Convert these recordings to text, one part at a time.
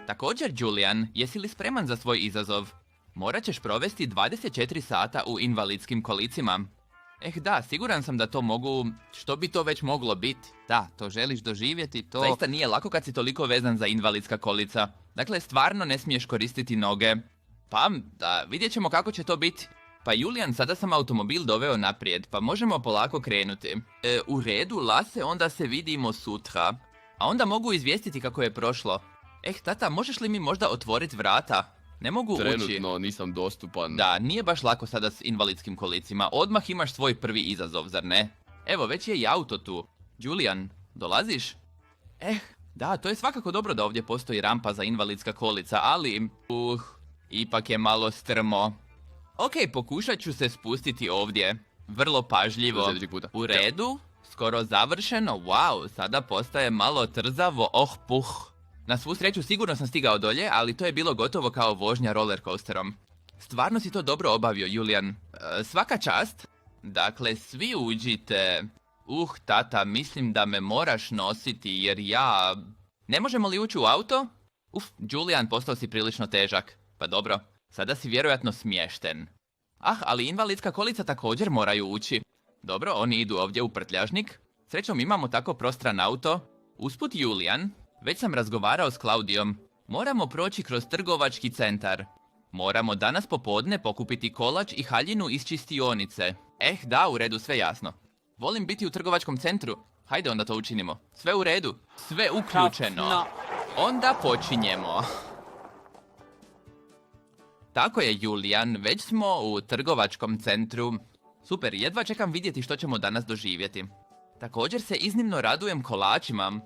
Također, Julian, jesi li spreman za svoj izazov? Morat ćeš provesti 24 sata u invalidskim kolicima. Da, siguran sam da to mogu... Što bi to već moglo biti? Da, to želiš doživjeti, to... Zaista nije lako kad si toliko vezan za invalidska kolica. Dakle, stvarno ne smiješ koristiti noge. Pa, da, vidjet ćemo kako će to biti. Pa Julian, sada sam automobil doveo naprijed, pa možemo polako krenuti. U redu, Lase, onda se vidimo sutra. A onda mogu izvijestiti kako je prošlo. Tata, možeš li mi možda otvoriti vrata? Ne mogu ući. Trenutno nisam dostupan. Da, nije baš lako sada s invalidskim kolicima. Odmah imaš svoj prvi izazov, zar ne? Evo, već je i auto tu. Julian, dolaziš? Da, to je svakako dobro da ovdje postoji rampa za invalidska kolica, ali... ipak je malo strmo. Ok, pokušat ću se spustiti ovdje. Vrlo pažljivo. U redu, skoro završeno. Wow, sada postaje malo trzavo. Puh. Na svu sreću sigurno sam stigao dolje, ali to je bilo gotovo kao vožnja rollercoasterom. Stvarno si to dobro obavio, Julian. Svaka čast. Dakle, svi uđite. Tata, mislim da me moraš nositi jer ja... Ne možemo li ući u auto? Julian, postao si prilično težak. Pa dobro, sada si vjerojatno smješten. Ali invalidska kolica također moraju ući. Dobro, oni idu ovdje u prtljažnik. Srećom imamo tako prostran auto. Usput, Julian, već sam razgovarao s Klaudijom. Moramo proći kroz trgovački centar. Moramo danas popodne pokupiti kolač i haljinu iz čistionice. Da, u redu, sve jasno. Volim biti u trgovačkom centru. Hajde onda to učinimo. Sve u redu. Sve uključeno. Onda počinjemo. Tako je, Julian, već smo u trgovačkom centru. Super, jedva čekam vidjeti što ćemo danas doživjeti. Također se iznimno radujem kolačima.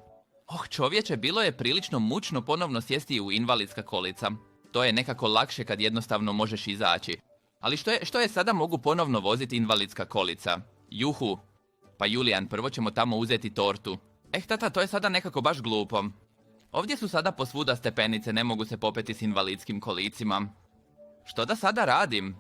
Čovječe, bilo je prilično mučno ponovno sjesti u invalidska kolica. To je nekako lakše kad jednostavno možeš izaći. Ali što je sada mogu ponovno voziti invalidska kolica? Juhu. Pa Julian, prvo ćemo tamo uzeti tortu. Tata, to je sada nekako baš glupo. Ovdje su sada posvuda stepenice, ne mogu se popeti s invalidskim kolicima. Što da sada radim?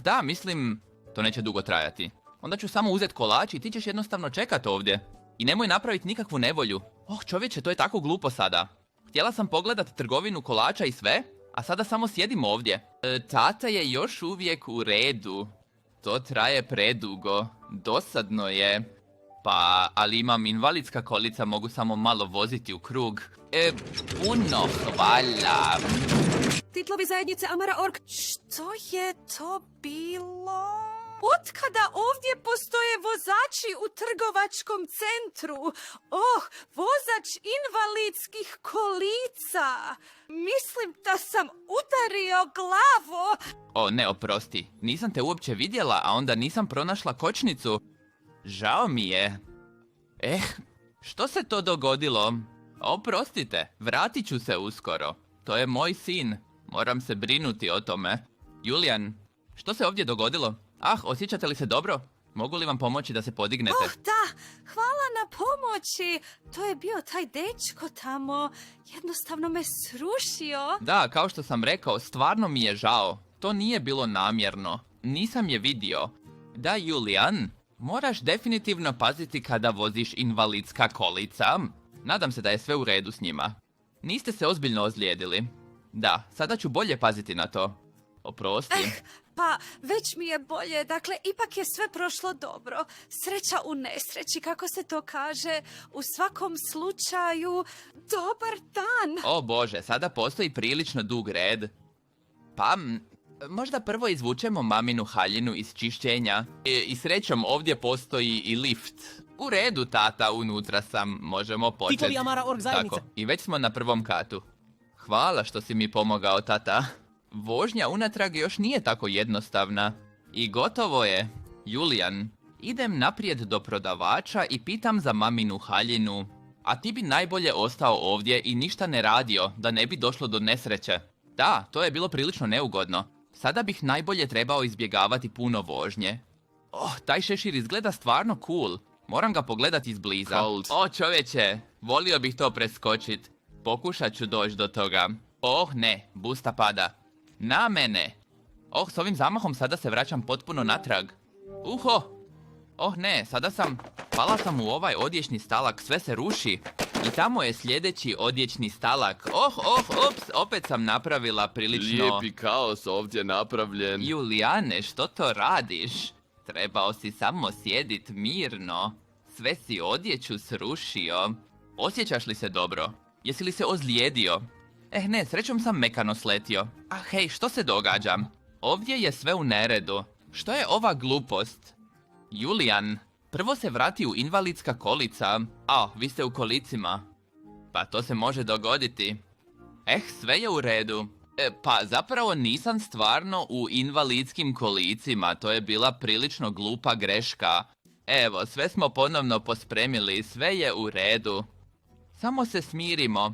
Da, mislim, to neće dugo trajati. Onda ću samo uzeti kolač i ti ćeš jednostavno čekat ovdje. I nemoj napraviti nikakvu nevolju. Čovječe, to je tako glupo sada. Htjela sam pogledat trgovinu kolača i sve, a sada samo sjedim ovdje. Tata je još uvijek u redu. To traje predugo. Dosadno je. Pa, ali imam invalidska kolica, mogu samo malo voziti u krug. Puno hvala. Titlovi zajednice Amara Org. Što je to bilo? Otkada ovdje postoje vozači u trgovačkom centru? Vozač invalidskih kolica. Mislim da sam udario glavo. Ne, oprosti. Nisam te uopće vidjela, a onda nisam pronašla kočnicu. Žao mi je. Što se to dogodilo? Oprostite, vratit ću se uskoro. To je moj sin. Moram se brinuti o tome. Julian, što se ovdje dogodilo? Osjećate li se dobro? Mogu li vam pomoći da se podignete? Da, hvala na pomoći. To je bio taj dečko tamo. Jednostavno me srušio. Da, kao što sam rekao, stvarno mi je žao. To nije bilo namjerno. Nisam je vidio. Da, Julian, moraš definitivno paziti kada voziš invalidska kolica. Nadam se da je sve u redu s njima. Niste se ozbiljno ozlijedili. Da, sada ću bolje paziti na to. Oprosti. Pa, već mi je bolje. Dakle, ipak je sve prošlo dobro. Sreća u nesreći, kako se to kaže. U svakom slučaju, dobar dan. O Bože, sada postoji prilično dug red. Pa, možda prvo izvučemo maminu haljinu iz čišćenja. I srećom ovdje postoji i lift. U redu, tata, unutra sam. Možemo početi. Titlovi Amara Org zajednice. Tako, i već smo na prvom katu. Hvala što si mi pomogao, tata. Vožnja unatrag još nije tako jednostavna. I gotovo je. Julian, idem naprijed do prodavača i pitam za maminu haljinu. A ti bi najbolje ostao ovdje i ništa ne radio, da ne bi došlo do nesreće. Da, to je bilo prilično neugodno. Sada bih najbolje trebao izbjegavati puno vožnje. Taj šešir izgleda stvarno cool. Moram ga pogledati izbliza. Čovječe, volio bih to preskočit. Pokušat ću doći do toga. Ne, busta pada. Na mene. S ovim zamahom sada se vraćam potpuno natrag. Ne, pala sam u ovaj odječni stalak, sve se ruši. I tamo je sljedeći odječni stalak. Ops, opet sam napravila prilično... Lijepi kaos ovdje napravljen. Julijane, što to radiš? Trebao si samo sjedit mirno. Sve si odjeću srušio. Osjećaš li se dobro? Jesi li se ozlijedio? Ne, srećom sam mekano sletio. A hej, što se događa? Ovdje je sve u neredu. Što je ova glupost? Julijan, prvo se vrati u invalidska kolica. Vi ste u kolicima. Pa to se može dogoditi. Sve je u redu. Pa zapravo nisam stvarno u invalidskim kolicima. To je bila prilično glupa greška. Evo, sve smo ponovno pospremili. Sve je u redu. Samo se smirimo.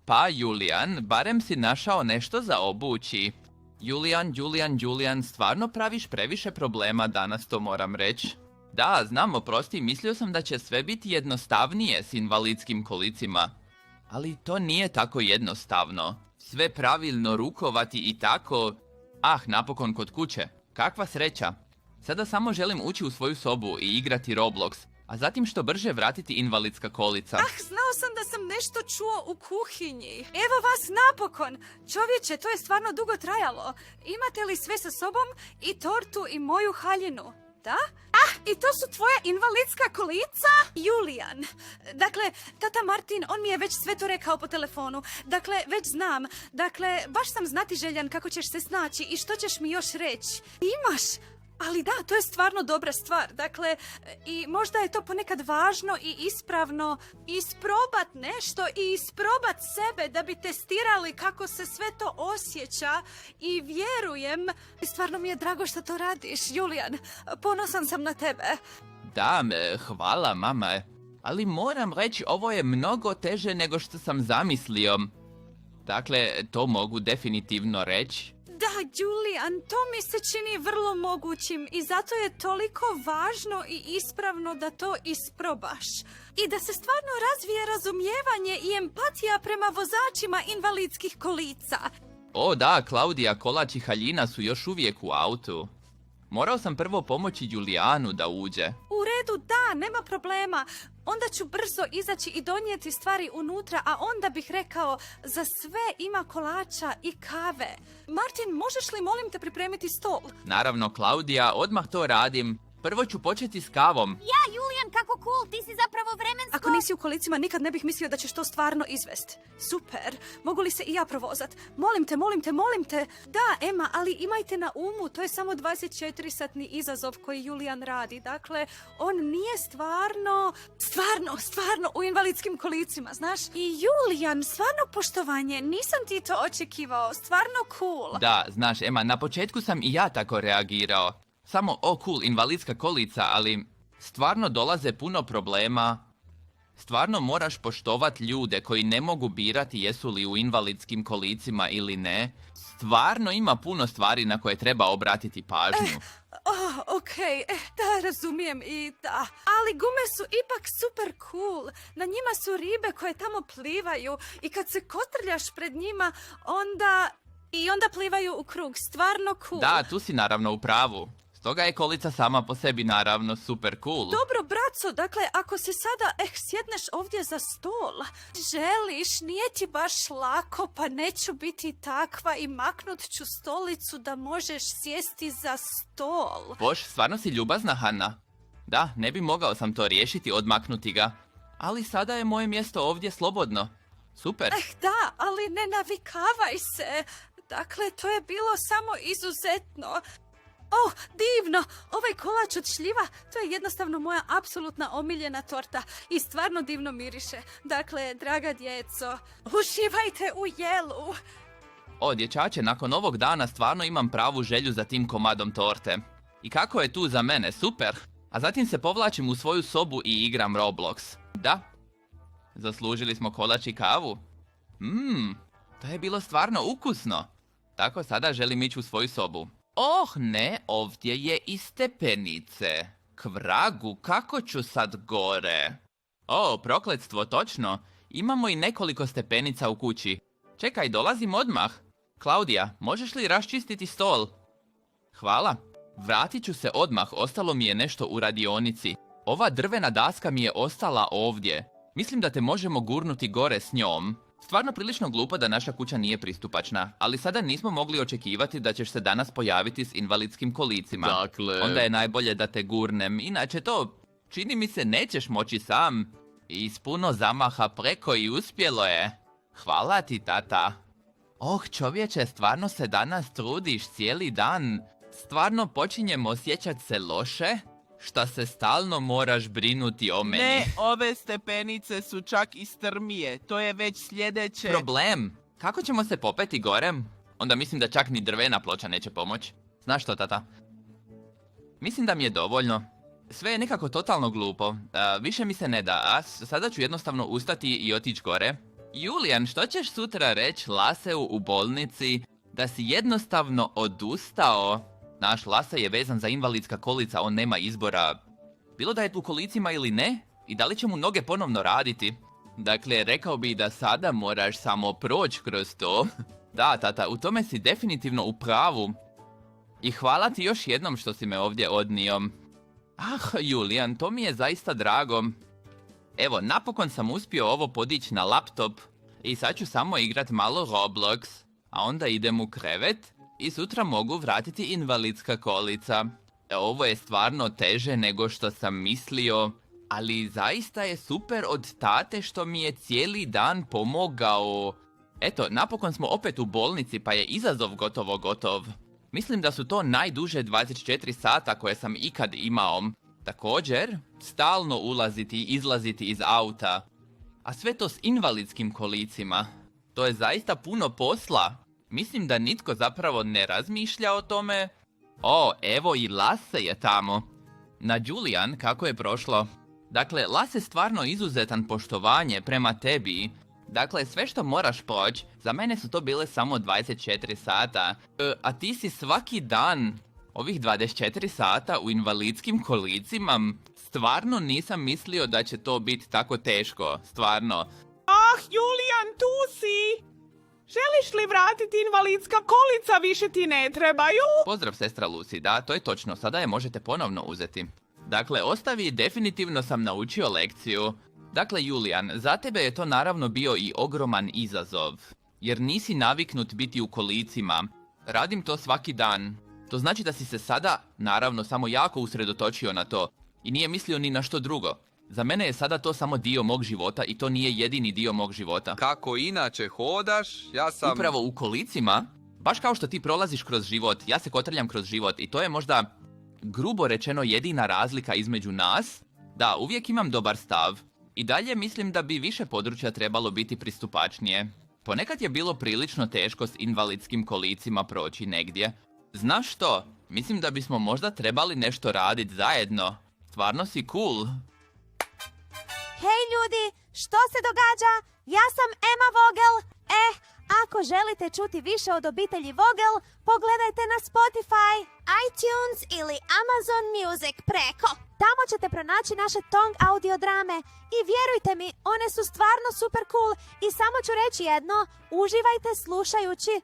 Pa, Julijan, barem si našao nešto za obući. Julijan, stvarno praviš previše problema danas, to moram reći. Da, znam, oprosti, mislio sam da će sve biti jednostavnije s invalidskim kolicima. Ali to nije tako jednostavno. Sve pravilno rukovati i tako... napokon kod kuće. Kakva sreća. Sada samo želim ući u svoju sobu i igrati Roblox, a zatim što brže vratiti invalidska kolica. Znao sam da sam nešto čuo u kuhinji. Evo vas napokon. Čovječe, to je stvarno dugo trajalo. Imate li sve sa sobom i tortu i moju haljinu? Da? I to su tvoja invalidska kolica? Julijan. Dakle, tata Martin, on mi je već sve to rekao po telefonu. Dakle, već znam. Dakle, baš sam znatiželjan kako ćeš se snaći i što ćeš mi još reći. Imaš... Ali da, to je stvarno dobra stvar. Dakle, i možda je to ponekad važno i ispravno isprobat nešto i isprobat sebe da bi testirali kako se sve to osjeća i vjerujem. Stvarno mi je drago što to radiš, Julijan. Ponosan sam na tebe. Da, hvala mama. Ali moram reći, ovo je mnogo teže nego što sam zamislio. Dakle, to mogu definitivno reći. Da, Julijan, to mi se čini vrlo mogućim i zato je toliko važno i ispravno da to isprobaš. I da se stvarno razvije razumijevanje i empatija prema vozačima invalidskih kolica. Da, Klaudija, kolač i haljina su još uvijek u autu. Morao sam prvo pomoći Julijanu da uđe. U redu, da, nema problema. Onda ću brzo izaći i donijeti stvari unutra, a onda bih rekao, za sve ima kolača i kave. Martin, možeš li molim te pripremiti stol? Naravno, Klaudija, odmah to radim. Prvo ću početi s kavom. Ja, Julijan, kako cool, ti si zapravo vremensko... Ako nisi u kolicima, nikad ne bih mislio da ćeš to stvarno izvest. Super, mogu li se i ja provozat? Molim te. Da, Emma, ali imajte na umu, to je samo 24-satni izazov koji Julijan radi. Dakle, on nije stvarno u invalidskim kolicima, znaš? I Julijan, stvarno poštovanje, nisam ti to očekivao, stvarno cool. Da, znaš, Emma, na početku sam i ja tako reagirao. Samo, cool, invalidska kolica, ali stvarno dolaze puno problema. Stvarno moraš poštovat ljude koji ne mogu birati jesu li u invalidskim kolicima ili ne. Stvarno ima puno stvari na koje treba obratiti pažnju. Okej, da, razumijem i da. Ali gume su ipak super cool. Na njima su ribe koje tamo plivaju i kad se kotrljaš pred njima, onda plivaju u krug. Stvarno cool. Da, tu si naravno u pravu. Stoga je kolica sama po sebi naravno super cool. Dobro, braco, dakle, ako si sada sjedneš ovdje za stol, želiš, nije ti baš lako, pa neću biti takva i maknut ću stolicu da možeš sjesti za stol. Bož, stvarno si ljubazna, Hanna. Da, ne bi mogao sam to riješiti, odmaknuti ga. Ali sada je moje mjesto ovdje slobodno. Super. Da, ali ne navikavaj se. Dakle, to je bilo samo izuzetno. Divno! Ovaj kolač od šljiva, to je jednostavno moja apsolutna omiljena torta i stvarno divno miriše. Dakle, draga djeco, uživajte u jelu! Dječače, nakon ovog dana stvarno imam pravu želju za tim komadom torte. I kako je tu za mene, super! A zatim se povlačim u svoju sobu i igram Roblox. Da, zaslužili smo kolač i kavu. To je bilo stvarno ukusno. Tako sada želim ići u svoju sobu. Ne, ovdje je i stepenice. K vragu, kako ću sad gore? Prokletstvo, točno. Imamo i nekoliko stepenica u kući. Čekaj, dolazim odmah. Klaudija, možeš li raščistiti stol? Hvala. Vratit ću se odmah, ostalo mi je nešto u radionici. Ova drvena daska mi je ostala ovdje. Mislim da te možemo gurnuti gore s njom. Stvarno prilično glupo da naša kuća nije pristupačna, ali sada nismo mogli očekivati da ćeš se danas pojaviti s invalidskim kolicima. Dakle... Onda je najbolje da te gurnem, inače to, čini mi se, nećeš moći sam. I s puno zamaha preko i uspjelo je. Hvala ti, tata. Oh, čovječe, stvarno se danas trudiš cijeli dan. Stvarno počinjem osjećat se loše, šta se stalno moraš brinuti o meni. Ne, ove stepenice su čak i strmije. To je već sljedeće. Problem? Kako ćemo se popeti gore? Onda mislim da čak ni drvena ploča neće pomoći. Znaš što, tata? Mislim da mi je dovoljno. Sve je nekako totalno glupo. Više mi se ne da, a sada ću jednostavno ustati i otići gore. Julian, što ćeš sutra reći Laseu u bolnici da si jednostavno odustao? Naš Lase je vezan za invalidska kolica, on nema izbora. Bilo da je u kolicima ili ne, i da li će mu noge ponovno raditi? Dakle, rekao bi da sada moraš samo proći kroz to. Da, tata, u tome si definitivno u pravu. I hvala ti još jednom što si me ovdje odnio. Ah, Julian, to mi je zaista drago. Evo, napokon sam uspio ovo podići na laptop i sad ću samo igrat malo Roblox, a onda idem u krevet i sutra mogu vratiti invalidska kolica. Ovo je stvarno teže nego što sam mislio, ali zaista je super od tate što mi je cijeli dan pomogao. Eto, napokon smo opet u bolnici pa je izazov gotovo gotov. Mislim da su to najduže 24 sata koje sam ikad imao. Također, stalno ulaziti i izlaziti iz auta. A sve to s invalidskim kolicima. To je zaista puno posla. Mislim da nitko zapravo ne razmišlja o tome. O, evo i Lase je tamo. Na Julian, kako je prošlo? Dakle, Lase stvarno izuzetan poštovanje prema tebi. Dakle, sve što moraš proći, za mene su to bile samo 24 sata. A ti si svaki dan ovih 24 sata u invalidskim kolicima. Stvarno nisam mislio da će to biti tako teško. Stvarno. Ah, Julian, tu si! Želiš li vratiti invalidska kolica, više ti ne trebaju? Pozdrav, sestra Lucy. Da, to je točno. Sada je možete ponovno uzeti. Dakle, ostavi, definitivno sam naučio lekciju. Dakle, Julian, za tebe je to naravno bio i ogroman izazov. Jer nisi naviknut biti u kolicima. Radim to svaki dan. To znači da si se sada, naravno, samo jako usredotočio na to. I nije mislio ni na što drugo. Za mene je sada to samo dio mog života i to nije jedini dio mog života. Kako inače hodaš, ja sam... Upravo u kolicima, baš kao što ti prolaziš kroz život, ja se kotrljam kroz život i to je možda, grubo rečeno, jedina razlika između nas. Da, uvijek imam dobar stav. I dalje mislim da bi više područja trebalo biti pristupačnije. Ponekad je bilo prilično teško s invalidskim kolicima proći negdje. Znaš što? Mislim da bismo možda trebali nešto raditi zajedno. Stvarno si cool. Hej ljudi, što se događa? Ja sam Emma Vogel. Ako želite čuti više od obitelji Vogel, pogledajte na Spotify, iTunes ili Amazon Music preko. Tamo ćete pronaći naše Tong audio drame i vjerujte mi, one su stvarno super cool i samo ću reći jedno, uživajte slušajući.